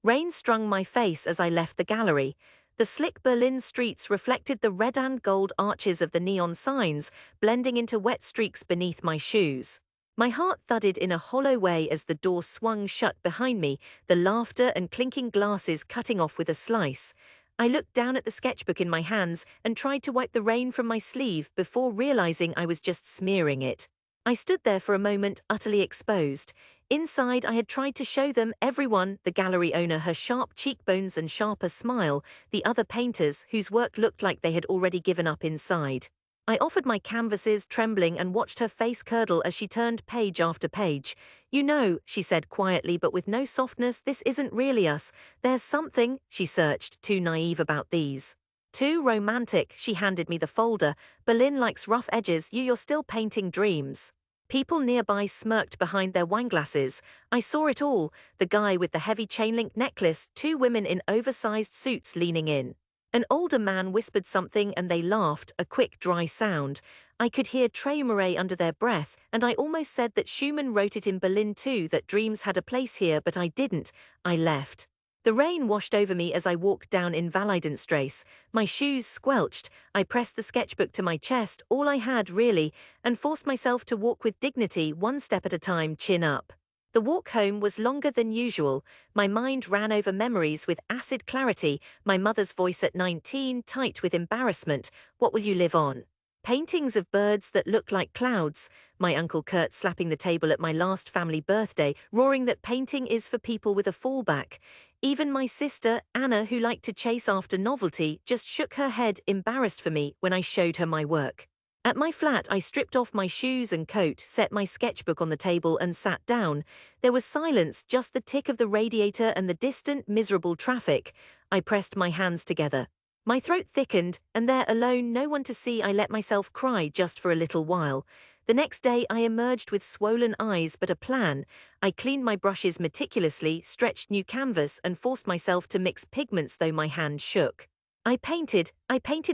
Rain strung my face as I left the gallery. The slick Berlin streets reflected the red and gold arches of the neon signs, blending into wet streaks beneath my shoes. My heart thudded in a hollow way as the door swung shut behind me, the laughter and clinking glasses cutting off with a slice. I looked down at the sketchbook in my hands and tried to wipe the rain from my sleeve before realizing I was just smearing it. I stood there for a moment, utterly exposed. Inside, I had tried to show them, everyone, the gallery owner, her sharp cheekbones and sharper smile, the other painters, whose work looked like they had already given up inside. I offered my canvases, trembling, and watched her face curdle as she turned page after page. "You know," she said quietly but with no softness, "this isn't really us. There's something," she searched, too naive about these. "Too romantic," she handed me the folder. "Berlin likes rough edges, you're still painting dreams." People nearby smirked behind their wineglasses. I saw it all, the guy with the heavy chain-link necklace, two women in oversized suits leaning in. An older man whispered something and they laughed, a quick, dry sound. I could hear Tremere under their breath, and I almost said that Schumann wrote it in Berlin too, that dreams had a place here, but I didn't. I left. The rain washed over me as I walked down Invalidenstrasse. My shoes squelched. I pressed the sketchbook to my chest, all I had really, and forced myself to walk with dignity, one step at a time, chin up. The walk home was longer than usual. My mind ran over memories with acid clarity, my mother's voice at 19 tight with embarrassment. "What will you live on?" Paintings of birds that looked like clouds, my Uncle Kurt slapping the table at my last family birthday, roaring that painting is for people with a fallback. Even my sister, Anna, who liked to chase after novelty, just shook her head, embarrassed for me, when I showed her my work. At my flat, I stripped off my shoes and coat, set my sketchbook on the table and sat down. There was silence, just the tick of the radiator and the distant, miserable traffic. I pressed my hands together. My throat thickened, and there alone, no one to see, I let myself cry just for a little while. The next day I emerged with swollen eyes but a plan. I cleaned my brushes meticulously, stretched new canvas, and forced myself to mix pigments though my hand shook. I painted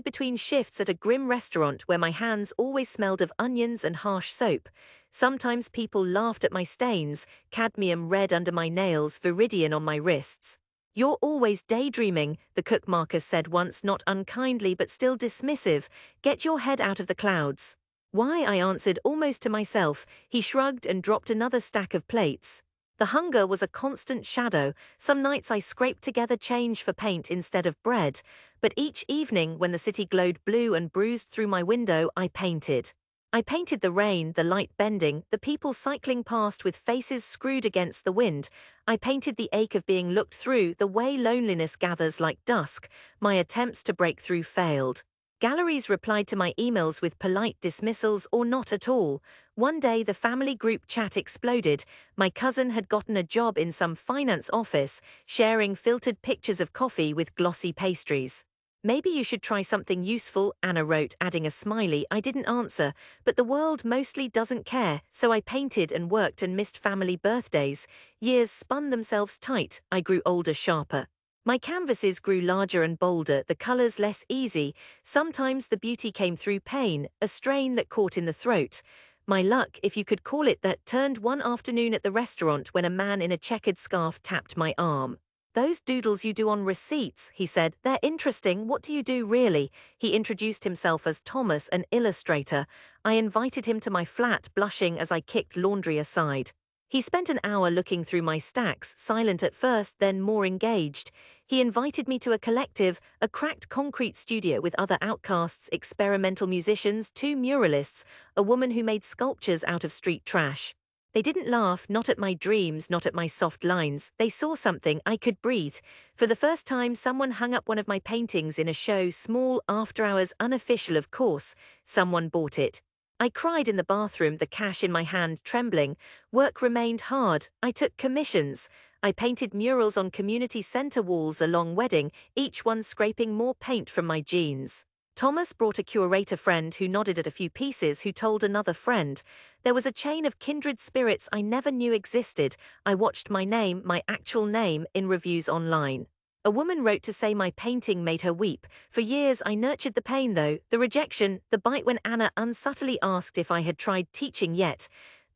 between shifts at a grim restaurant where my hands always smelled of onions and harsh soap. Sometimes people laughed at my stains, cadmium red under my nails, viridian on my wrists. "You're always daydreaming," the cook Marcus said once, not unkindly but still dismissive. "Get your head out of the clouds." "Why?" I answered, almost to myself. He shrugged and dropped another stack of plates. The hunger was a constant shadow. Some nights I scraped together change for paint instead of bread, but each evening when the city glowed blue and bruised through my window, I painted. I painted the rain, the light bending, the people cycling past with faces screwed against the wind. I painted the ache of being looked through, the way loneliness gathers like dusk. My attempts to break through failed. Galleries replied to my emails with polite dismissals or not at all. One day the family group chat exploded. My cousin had gotten a job in some finance office, sharing filtered pictures of coffee with glossy pastries. "Maybe you should try something useful," Anna wrote, adding a smiley. I didn't answer, but the world mostly doesn't care, so I painted and worked and missed family birthdays. Years spun themselves tight, I grew older, sharper. My canvases grew larger and bolder, the colors less easy. Sometimes the beauty came through pain, a strain that caught in the throat. My luck, if you could call it that, turned one afternoon at the restaurant when a man in a checkered scarf tapped my arm. "Those doodles you do on receipts," he said, "they're interesting. What do you do really?" He introduced himself as Thomas, an illustrator. I invited him to my flat, blushing as I kicked laundry aside. He spent an hour looking through my stacks, silent at first, then more engaged. He invited me to a collective, a cracked concrete studio with other outcasts, experimental musicians, two muralists, a woman who made sculptures out of street trash. They didn't laugh, not at my dreams, not at my soft lines. They saw something. I could breathe. For the first time, someone hung up one of my paintings in a show, small, after hours, unofficial of course. Someone bought it. I cried in the bathroom, the cash in my hand trembling. Work remained hard. I took commissions. I painted murals on community center walls along Wedding, each one scraping more paint from my jeans. Thomas brought a curator friend who nodded at a few pieces, who told another friend. There was a chain of kindred spirits I never knew existed. I watched my name, my actual name, in reviews online. A woman wrote to say my painting made her weep. For years I nurtured the pain though, the rejection, the bite when Anna unsubtly asked if I had tried teaching yet.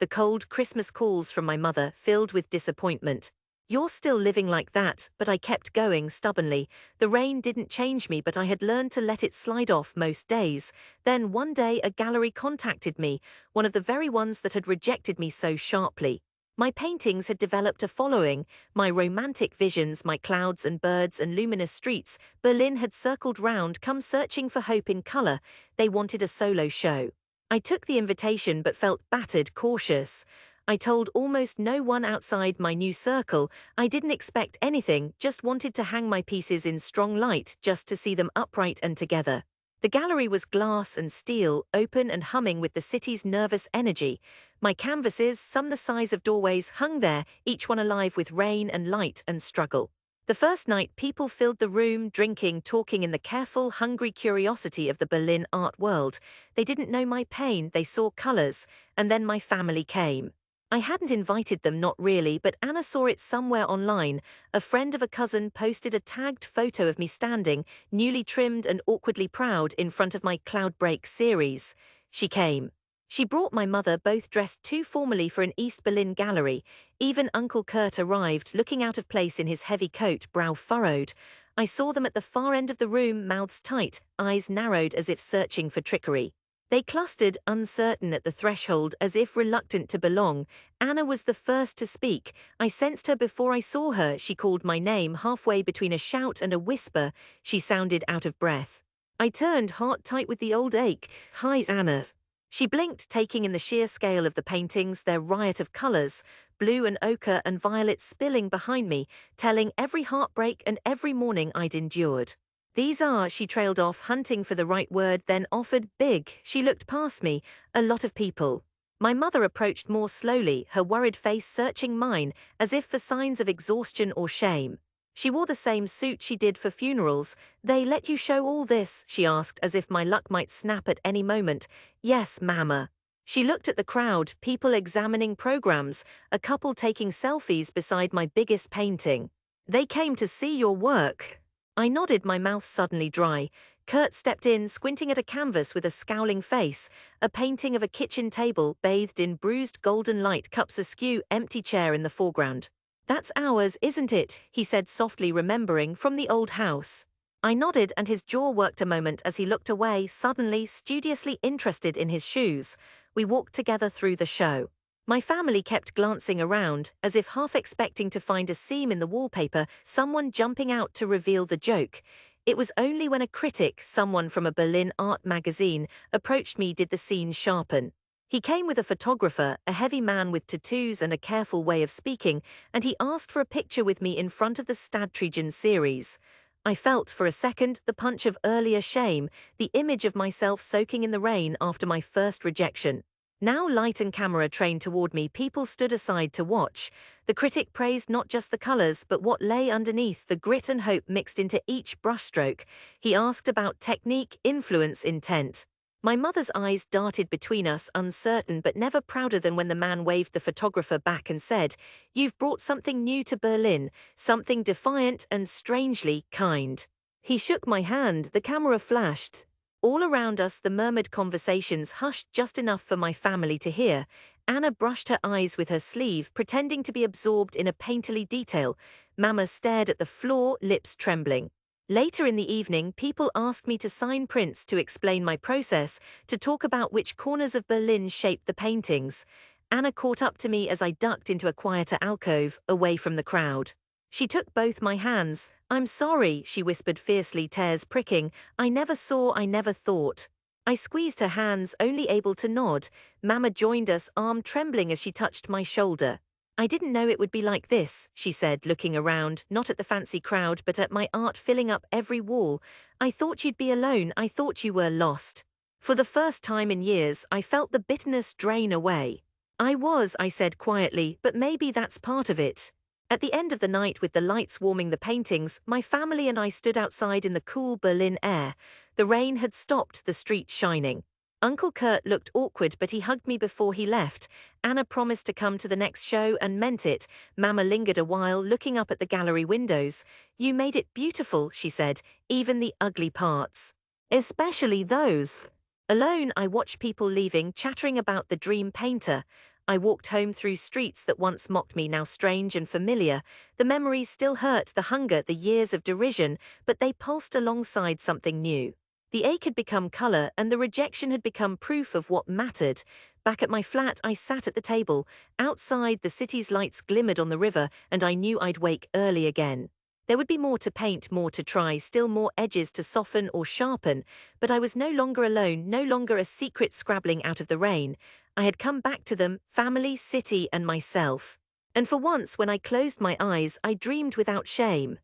The cold Christmas calls from my mother, filled with disappointment. "You're still living like that," but I kept going stubbornly. The rain didn't change me, but I had learned to let it slide off most days. Then one day a gallery contacted me, one of the very ones that had rejected me so sharply. My paintings had developed a following, my romantic visions, my clouds and birds and luminous streets. Berlin had circled round, come searching for hope in colour. They wanted a solo show. I took the invitation but felt battered, cautious. I told almost no one outside my new circle. I didn't expect anything, just wanted to hang my pieces in strong light, just to see them upright and together. The gallery was glass and steel, open and humming with the city's nervous energy. My canvases, some the size of doorways, hung there, each one alive with rain and light and struggle. The first night, people filled the room, drinking, talking in the careful, hungry curiosity of the Berlin art world. They didn't know my pain, they saw colors, and then my family came. I hadn't invited them, not really, but Anna saw it somewhere online. A friend of a cousin posted a tagged photo of me standing, newly trimmed and awkwardly proud, in front of my Cloudbreak series. She came. She brought my mother, both dressed too formally for an East Berlin gallery. Even Uncle Kurt arrived, looking out of place in his heavy coat, brow furrowed. I saw them at the far end of the room, mouths tight, eyes narrowed as if searching for trickery. They clustered, uncertain at the threshold, as if reluctant to belong. Anna was the first to speak. I sensed her before I saw her. She called my name, halfway between a shout and a whisper. She sounded out of breath. I turned, heart tight with the old ache. "Hi, Anna." She blinked, taking in the sheer scale of the paintings, their riot of colors, blue and ochre and violet spilling behind me, telling every heartbreak and every morning I'd endured. "These are," she trailed off, hunting for the right word, then offered, "big." She looked past me. "A lot of people." My mother approached more slowly, her worried face searching mine, as if for signs of exhaustion or shame. She wore the same suit she did for funerals. "They let you show all this?" she asked, as if my luck might snap at any moment. "Yes, Mama." She looked at the crowd, people examining programs, a couple taking selfies beside my biggest painting. "They came to see your work." I nodded, my mouth suddenly dry. Kurt stepped in, squinting at a canvas with a scowling face. A painting of a kitchen table, bathed in bruised golden light, cups askew, empty chair in the foreground. "That's ours, isn't it?" he said softly, remembering, "from the old house." I nodded, and his jaw worked a moment as he looked away, suddenly, studiously interested in his shoes. We walked together through the show. My family kept glancing around, as if half expecting to find a seam in the wallpaper, someone jumping out to reveal the joke. It was only when a critic, someone from a Berlin art magazine, approached me did the scene sharpen. He came with a photographer, a heavy man with tattoos and a careful way of speaking, and he asked for a picture with me in front of the Stadtrigen series. I felt, for a second, the punch of earlier shame, the image of myself soaking in the rain after my first rejection. Now light and camera trained toward me, people stood aside to watch. The critic praised not just the colors, but what lay underneath, the grit and hope mixed into each brushstroke. He asked about technique, influence, intent. My mother's eyes darted between us, uncertain but never prouder than when the man waved the photographer back and said, "You've brought something new to Berlin, something defiant and strangely kind." He shook my hand, the camera flashed. All around us, the murmured conversations hushed just enough for my family to hear. Anna brushed her eyes with her sleeve, pretending to be absorbed in a painterly detail. Mama stared at the floor, lips trembling. Later in the evening, people asked me to sign prints, to explain my process, to talk about which corners of Berlin shaped the paintings. Anna caught up to me as I ducked into a quieter alcove, away from the crowd. She took both my hands. "I'm sorry," she whispered fiercely, tears pricking. "I never saw, I never thought." I squeezed her hands, only able to nod. Mama joined us, arm trembling as she touched my shoulder. "I didn't know it would be like this," she said, looking around, not at the fancy crowd, but at my art filling up every wall. "I thought you'd be alone, I thought you were lost." For the first time in years, I felt the bitterness drain away. "I was," I said quietly, "but maybe that's part of it." At the end of the night, with the lights warming the paintings, my family and I stood outside in the cool Berlin air. The rain had stopped, the street shining. Uncle Kurt looked awkward, but he hugged me before he left. Anna promised to come to the next show and meant it. Mama lingered a while, looking up at the gallery windows. "You made it beautiful," she said, "even the ugly parts. Especially those." Alone, I watched people leaving, chattering about the dream painter. I walked home through streets that once mocked me, now strange and familiar. The memories still hurt, the hunger, the years of derision, but they pulsed alongside something new. The ache had become color, and the rejection had become proof of what mattered. Back at my flat, I sat at the table. Outside, the city's lights glimmered on the river, and I knew I'd wake early again. There would be more to paint, more to try, still more edges to soften or sharpen, but I was no longer alone, no longer a secret scrabbling out of the rain. I had come back to them, family, city, and myself. And for once, when I closed my eyes, I dreamed without shame.